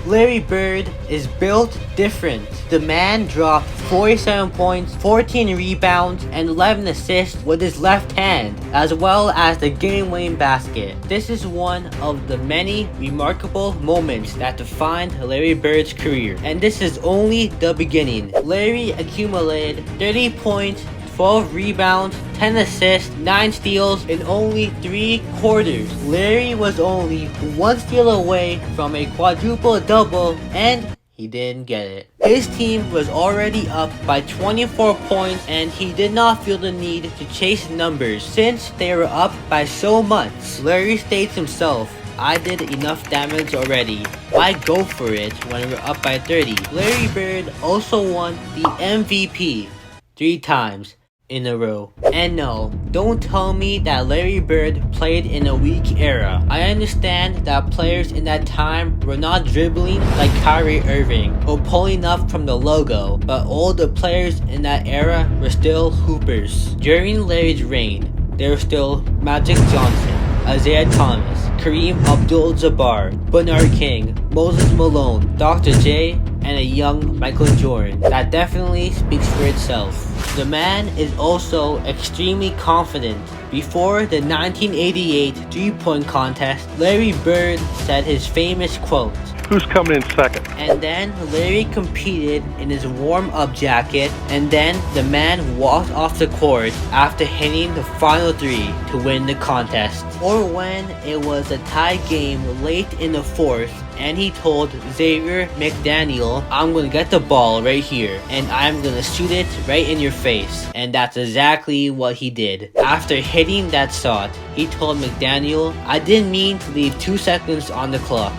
Larry Bird is built different. The man dropped 47 points, 14 rebounds, and 11 assists with his left hand, as well as the game-winning basket. This is one of the many remarkable moments that defined Larry Bird's career, and this is only the beginning. Larry accumulated 30 points, 12 rebounds, 10 assists, 9 steals in only 3 quarters. Larry was only 1 steal away from a quadruple double, and he didn't get it. His team was already up by 24 points, and he did not feel the need to chase numbers since they were up by so much. Larry states himself, "I did enough damage already. Why go for it when we're up by 30? Larry Bird also won the MVP 3 times in a row. And no, don't tell me that Larry Bird played in a weak era. I understand that players in that time were not dribbling like Kyrie Irving or pulling up from the logo, but all the players in that era were still hoopers. During Larry's reign, there were still Magic Johnson, Isaiah Thomas, Kareem Abdul-Jabbar, Bernard King, Moses Malone, Dr. J, and a young Michael Jordan. That definitely speaks for itself. The man is also extremely confident. Before the 1988 three-point contest, Larry Bird said his famous quote, "Who's coming in second?" And then Larry competed in his warm-up jacket, and then the man walked off the court after hitting the final 3 to win the contest. Or when it was a tie game late in the 4th, and he told Xavier McDaniel, "I'm gonna get the ball right here, and I'm gonna shoot it right in your face." And that's exactly what he did. After hitting that shot, he told McDaniel, "I didn't mean to leave 2 seconds on the clock."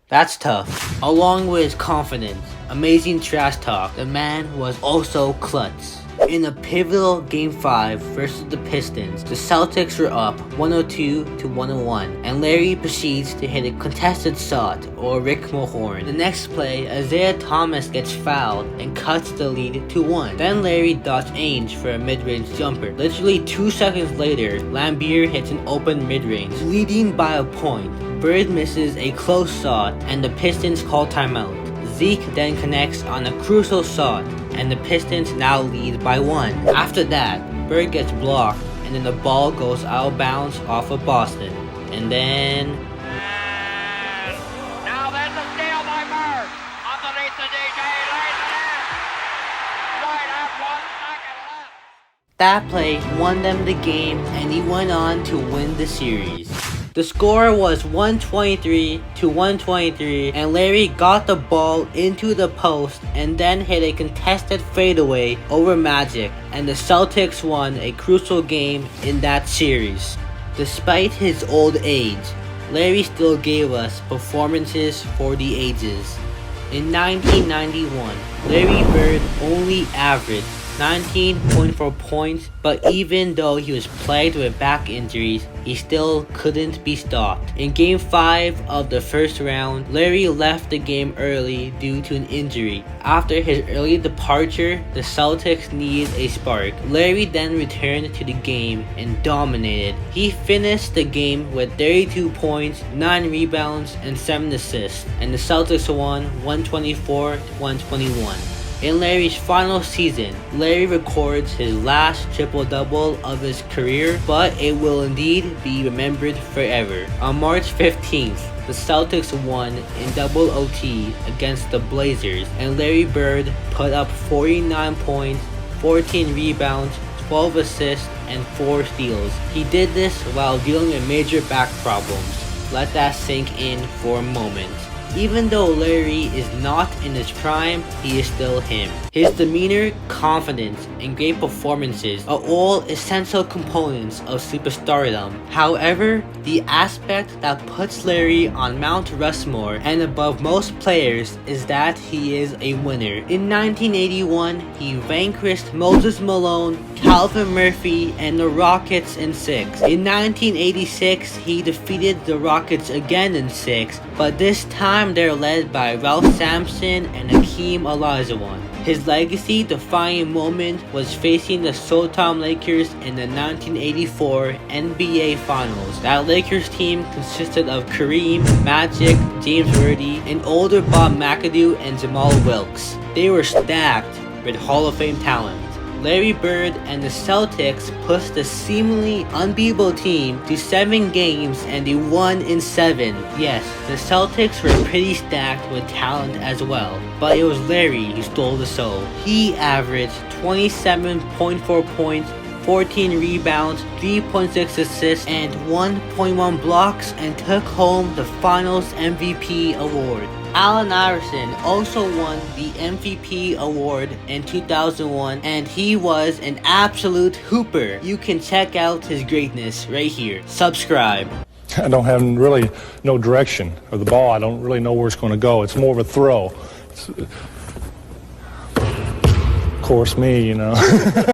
That's tough. Along with his confidence, amazing trash talk, the man was also clutch. In a pivotal Game 5 versus the Pistons, the Celtics were up 102 to 101, and Larry proceeds to hit a contested shot, or Rick Mulhorn. The next play, Isaiah Thomas gets fouled and cuts the lead to 1. Then Larry dots Ainge for a mid-range jumper. Literally 2 seconds later, Lambier hits an open mid-range, leading by a point. Bird misses a close shot, and the Pistons call timeout. Zeke then connects on a crucial shot, and the Pistons now lead by 1. After that, Bird gets blocked, and then the ball goes out of bounds off of Boston. And then... Now there's a steal by Bird. Underneath the DJ, lays it in. Right at 1 second left. That play won them the game, and he went on to win the series. The score was 123 to 123, and Larry got the ball into the post and then hit a contested fadeaway over Magic, and the Celtics won a crucial game in that series. Despite his old age, Larry still gave us performances for the ages. In 1991, Larry Bird only averaged 19.4 points, but even though he was plagued with back injuries, he still couldn't be stopped. In Game 5 of the first round, Larry left the game early due to an injury. After his early departure, the Celtics needed a spark. Larry then returned to the game and dominated. He finished the game with 32 points, 9 rebounds, and 7 assists, and the Celtics won 124 to 121. In Larry's final season, Larry records his last triple-double of his career, but it will indeed be remembered forever. On March 15th, the Celtics won in double OT against the Blazers, and Larry Bird put up 49 points, 14 rebounds, 12 assists, and 4 steals. He did this while dealing with major back problems. Let that sink in for a moment. Even though Larry is not in his prime, he is still him. His demeanor, confidence, and great performances are all essential components of superstardom. However, the aspect that puts Larry on Mount Rushmore and above most players is that he is a winner. In 1981, he vanquished Moses Malone, Calvin Murphy, and the Rockets in 6. In 1986, he defeated the Rockets again in 6, but this time they're led by Ralph Sampson and Hakeem Olajuwon. His legacy-defining moment was facing the Showtime Lakers in the 1984 NBA Finals. That Lakers team consisted of Kareem, Magic, James Worthy, and older Bob McAdoo and Jamal Wilkes. They were stacked with Hall of Fame talent. Larry Bird and the Celtics pushed the seemingly unbeatable team to 7 games and they won in 7. Yes, the Celtics were pretty stacked with talent as well, but it was Larry who stole the show. He averaged 27.4 points, 14 rebounds, 3.6 assists, and 1.1 blocks and took home the Finals MVP award. Allen Iverson also won the MVP award in 2001 and he was an absolute hooper. You can check out his greatness right here. Subscribe. I don't have really no direction of the ball. I don't really know where it's going to go. It's more of a throw. Of course, me,